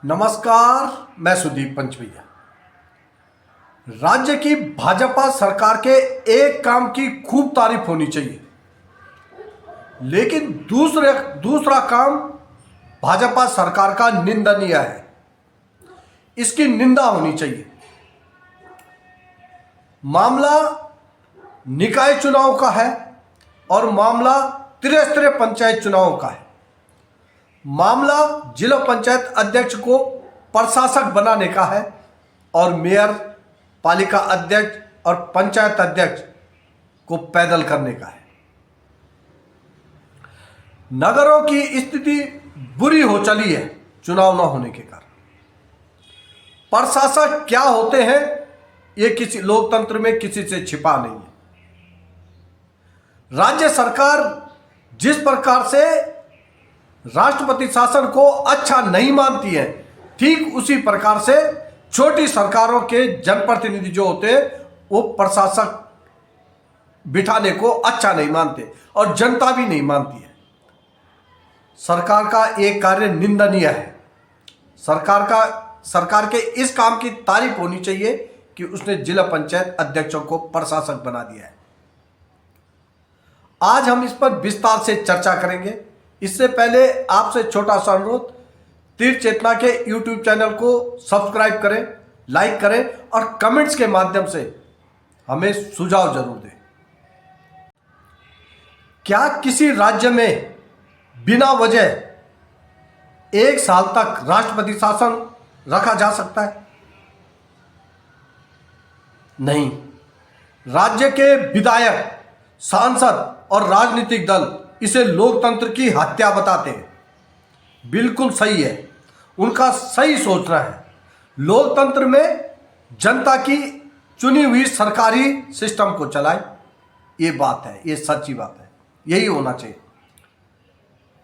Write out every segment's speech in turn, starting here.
नमस्कार, मैं सुदीप पंचवैया। राज्य की भाजपा सरकार के एक काम की खूब तारीफ होनी चाहिए, लेकिन दूसरा काम भाजपा सरकार का निंदनीय है। इसकी निंदा होनी चाहिए। मामला निकाय चुनाव का है और मामला त्रिस्तरीय पंचायत चुनाव का है। मामला जिला पंचायत अध्यक्ष को प्रशासक बनाने का है और मेयर, पालिका अध्यक्ष और पंचायत अध्यक्ष को पैदल करने का है। नगरों की स्थिति बुरी हो चली है चुनाव न होने के कारण। प्रशासक क्या होते हैं ये किसी लोकतंत्र में किसी से छिपा नहीं है। राज्य सरकार जिस प्रकार से राष्ट्रपति शासन को अच्छा नहीं मानती है, ठीक उसी प्रकार से छोटी सरकारों के जनप्रतिनिधि जो होते हैं वो प्रशासक बिठाने को अच्छा नहीं मानते और जनता भी नहीं मानती है। सरकार का एक कार्य निंदनीय है। सरकार के इस काम की तारीफ होनी चाहिए कि उसने जिला पंचायत अध्यक्षों को प्रशासक बना दिया है। आज हम इस पर विस्तार से चर्चा करेंगे। इससे पहले आपसे छोटा सा अनुरोध, तीर चेतना के YouTube चैनल को सब्सक्राइब करें, लाइक करें और कमेंट्स के माध्यम से हमें सुझाव जरूर दें। क्या किसी राज्य में बिना वजह 1 साल तक राष्ट्रपति शासन रखा जा सकता है? नहीं। राज्य के विधायक, सांसद और राजनीतिक दल इसे लोकतंत्र की हत्या बताते हैं। बिल्कुल सही है, उनका सही सोचना है। लोकतंत्र में जनता की चुनी हुई सरकारी सिस्टम को चलाए, ये बात है, ये सच्ची बात है, यही होना चाहिए।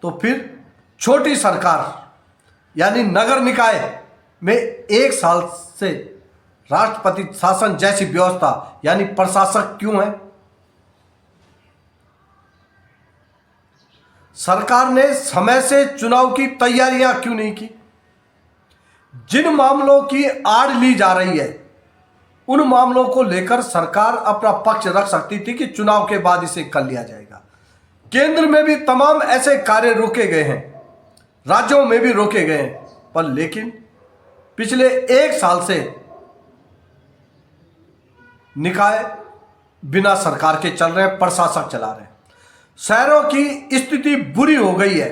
तो फिर छोटी सरकार यानी नगर निकाय में 1 साल से राष्ट्रपति शासन जैसी व्यवस्था यानी प्रशासक क्यों है? सरकार ने समय से चुनाव की तैयारियां क्यों नहीं की? जिन मामलों की आड़ ली जा रही है उन मामलों को लेकर सरकार अपना पक्ष रख सकती थी कि चुनाव के बाद इसे कर लिया जाएगा। केंद्र में भी तमाम ऐसे कार्य रोके गए हैं, राज्यों में भी रोके गए हैं, पर लेकिन पिछले 1 साल से निकाय बिना सरकार के चल रहे हैं, प्रशासक चला रहे हैं। शहरों की स्थिति बुरी हो गई है।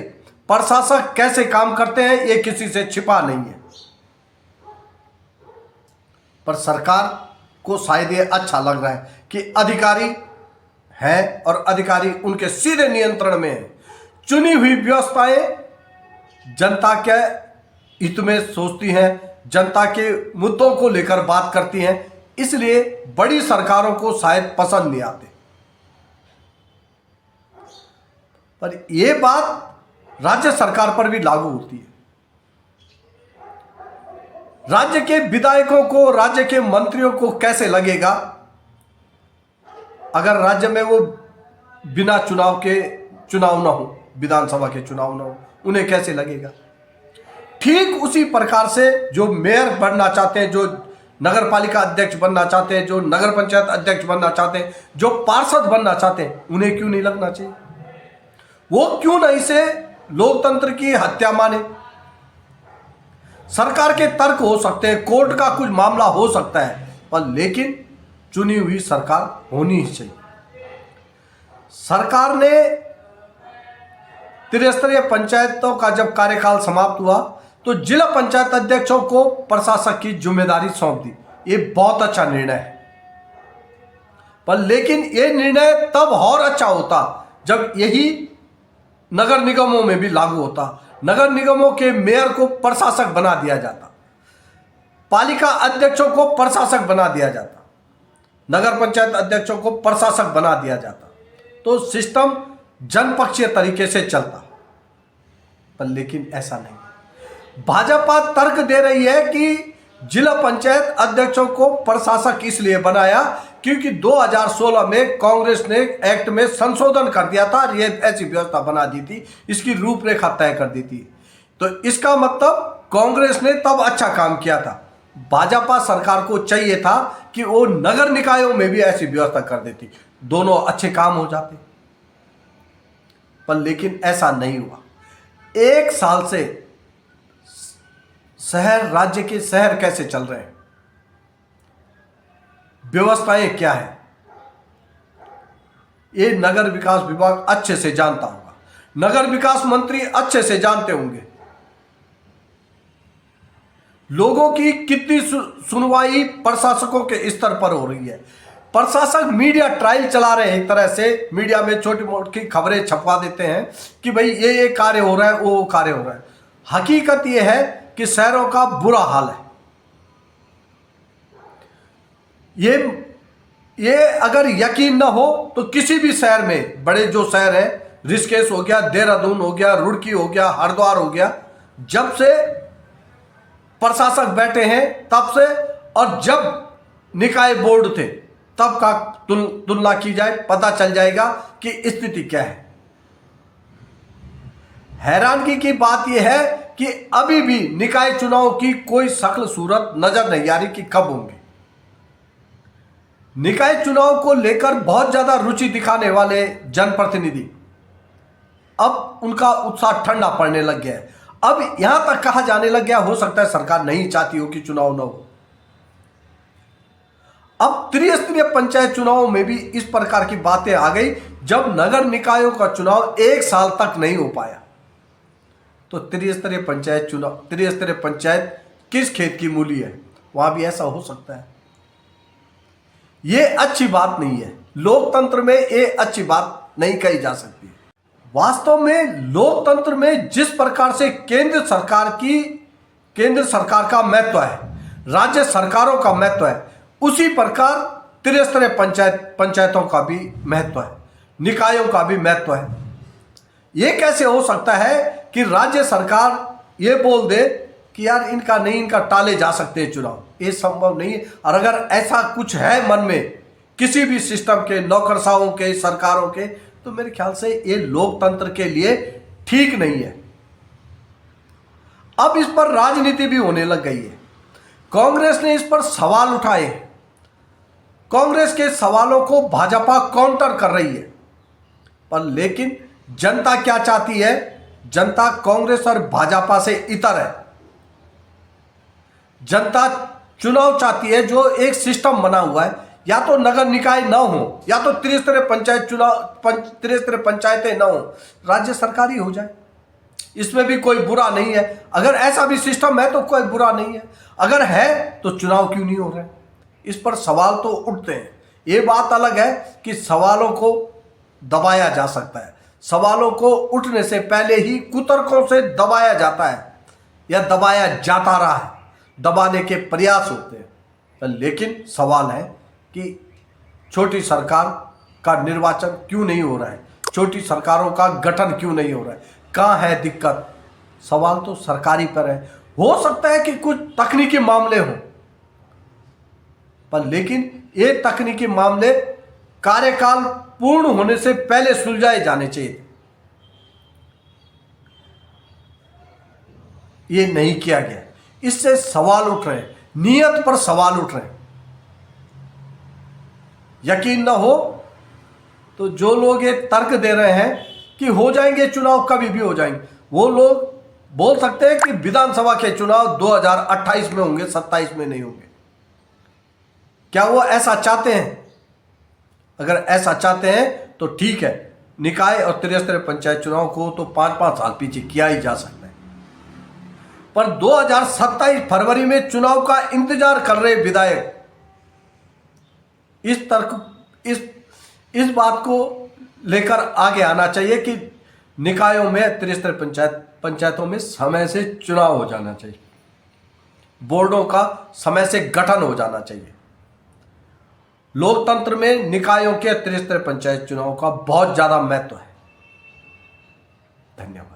प्रशासक कैसे काम करते हैं ये किसी से छिपा नहीं है, पर सरकार को शायद ये अच्छा लग रहा है कि अधिकारी हैं और अधिकारी उनके सीधे नियंत्रण में है। चुनी हुई व्यवस्थाएं जनता के हित में सोचती हैं, जनता के मुद्दों को लेकर बात करती हैं, इसलिए बड़ी सरकारों को शायद पसंद नहीं आते। पर यह बात राज्य सरकार पर भी लागू होती है। राज्य के विधायकों को, राज्य के मंत्रियों को कैसे लगेगा अगर राज्य में वो बिना चुनाव ना हो, विधानसभा के चुनाव ना हो, उन्हें कैसे लगेगा? ठीक उसी प्रकार से जो मेयर बनना चाहते हैं, जो नगर पालिका अध्यक्ष बनना चाहते हैं, जो नगर पंचायत अध्यक्ष बनना चाहते हैं, जो पार्षद बनना चाहते हैं, उन्हें क्यों नहीं लगना चाहिए? वो क्यों नहीं इसे लोकतंत्र की हत्या माने? सरकार के तर्क हो सकते हैं, कोर्ट का कुछ मामला हो सकता है, पर लेकिन चुनी हुई सरकार होनी ही चाहिए। सरकार ने त्रिस्तरीय पंचायतों का जब कार्यकाल समाप्त हुआ तो जिला पंचायत अध्यक्षों को प्रशासक की जिम्मेदारी सौंप दी। ये बहुत अच्छा निर्णय है, पर लेकिन ये निर्णय तब और अच्छा होता जब यही नगर निगमों में भी लागू होता। नगर निगमों के मेयर को प्रशासक बना दिया जाता, पालिका अध्यक्षों को प्रशासक बना दिया जाता, नगर पंचायत अध्यक्षों को प्रशासक बना दिया जाता, तो सिस्टम जनपक्षीय तरीके से चलता। पर लेकिन ऐसा नहीं। भाजपा तर्क दे रही है कि जिला पंचायत अध्यक्षों को प्रशासक इसलिए बनाया क्योंकि 2016 में कांग्रेस ने एक्ट में संशोधन कर दिया था, ये ऐसी व्यवस्था बना दी थी, इसकी रूपरेखा तय कर दी थी। तो इसका मतलब कांग्रेस ने तब अच्छा काम किया था। भाजपा सरकार को चाहिए था कि वो नगर निकायों में भी ऐसी व्यवस्था कर देती, दोनों अच्छे काम हो जाते, पर लेकिन ऐसा नहीं हुआ। 1 साल से शहर, राज्य के शहर कैसे चल रहे हैं, व्यवस्थाएं क्या है, ये नगर विकास विभाग अच्छे से जानता होगा, नगर विकास मंत्री अच्छे से जानते होंगे। लोगों की कितनी सुनवाई प्रशासकों के स्तर पर हो रही है। प्रशासक मीडिया ट्रायल चला रहे हैं, एक तरह से मीडिया में छोटी मोटी खबरें छपवा देते हैं कि भाई ये कार्य हो रहा है, वो कार्य हो रहा है। हकीकत ये है कि शहरों का बुरा हाल है। ये अगर यकीन ना हो तो किसी भी शहर में, बड़े जो शहर हैं, ऋषिकेश हो गया, देहरादून हो गया, रुड़की हो गया, हरिद्वार हो गया, जब से प्रशासक बैठे हैं तब से, और जब निकाय बोर्ड थे तब का तुलना की जाए, पता चल जाएगा कि स्थिति क्या है। हैरानगी की बात यह है कि अभी भी निकाय चुनाव की कोई शक्ल सूरत नजर नहीं आ रही कि कब होंगे। निकाय चुनाव को लेकर बहुत ज्यादा रुचि दिखाने वाले जनप्रतिनिधि, अब उनका उत्साह ठंडा पड़ने लग गया है। अब यहां तक कहा जाने लग गया, हो सकता है सरकार नहीं चाहती हो कि चुनाव न हो। अब त्रिस्तरीय पंचायत चुनाव में भी इस प्रकार की बातें आ गई। जब नगर निकायों का चुनाव 1 साल तक नहीं हो पाया तो त्रिस्तरीय पंचायत किस खेत की मूली है, वहां भी ऐसा हो सकता है। यह अच्छी बात नहीं है, लोकतंत्र में यह अच्छी बात नहीं कही जा सकती। वास्तव में लोकतंत्र में जिस प्रकार से केंद्र सरकार का महत्व है, राज्य सरकारों का महत्व है, उसी प्रकार त्रिस्तरीय पंचायतों का भी महत्व है, निकायों का भी महत्व है। यह कैसे हो सकता है कि राज्य सरकार ये बोल दे कि यार इनका टाले जा सकते हैं चुनाव, ये संभव नहीं है। और अगर ऐसा कुछ है मन में किसी भी सिस्टम के, नौकरशाहों के, सरकारों के, तो मेरे ख्याल से ये लोकतंत्र के लिए ठीक नहीं है। अब इस पर राजनीति भी होने लग गई है। कांग्रेस ने इस पर सवाल उठाए, कांग्रेस के सवालों को भाजपा काउंटर कर रही है, पर लेकिन जनता क्या चाहती है? जनता कांग्रेस और भाजपा से इतर है। जनता चुनाव चाहती है जो एक सिस्टम बना हुआ है, या तो नगर निकाय ना हो, या तो त्रिस्तरीय पंचायतें ना हो, राज्य सरकार ही हो जाए। इसमें भी कोई बुरा नहीं है। अगर ऐसा भी सिस्टम है तो कोई बुरा नहीं है। अगर है तो चुनाव क्यों नहीं हो रहे? इस पर सवाल तो उठते हैं। ये बात अलग है कि सवालों को दबाया जा सकता है, सवालों को उठने से पहले ही कुतर्कों से दबाया जाता है या दबाया जाता रहा है, दबाने के प्रयास होते हैं। लेकिन सवाल है कि छोटी सरकार का निर्वाचन क्यों नहीं हो रहा है, छोटी सरकारों का गठन क्यों नहीं हो रहा है, कहाँ है दिक्कत? सवाल तो सरकारी पर है। हो सकता है कि कुछ तकनीकी मामले हों, पर लेकिन ये तकनीकी मामले कार्यकाल पूर्ण होने से पहले सुलझाए जाने चाहिए। ये नहीं किया गया, इससे सवाल उठ रहे हैं, नियत पर सवाल उठ रहे हैं। यकीन ना हो तो जो लोग ये तर्क दे रहे हैं कि हो जाएंगे चुनाव, कभी भी हो जाएंगे, वो लोग बोल सकते हैं कि विधानसभा के चुनाव 2028 में होंगे, 27 में नहीं होंगे। क्या वो ऐसा चाहते हैं? अगर ऐसा चाहते हैं तो ठीक है, निकाय और त्रिस्तरीय पंचायत चुनाव को तो 5-5 साल पीछे किया ही जा सकता है, पर 2027 फरवरी में चुनाव का इंतजार कर रहे विधायक इस बात को लेकर आगे आना चाहिए कि निकायों में, त्रिस्तरीय पंचायतों में समय से चुनाव हो जाना चाहिए, बोर्डों का समय से गठन हो जाना चाहिए। लोकतंत्र में निकायों के त्रिस्तरीय पंचायत चुनाव का बहुत ज्यादा महत्व है। धन्यवाद।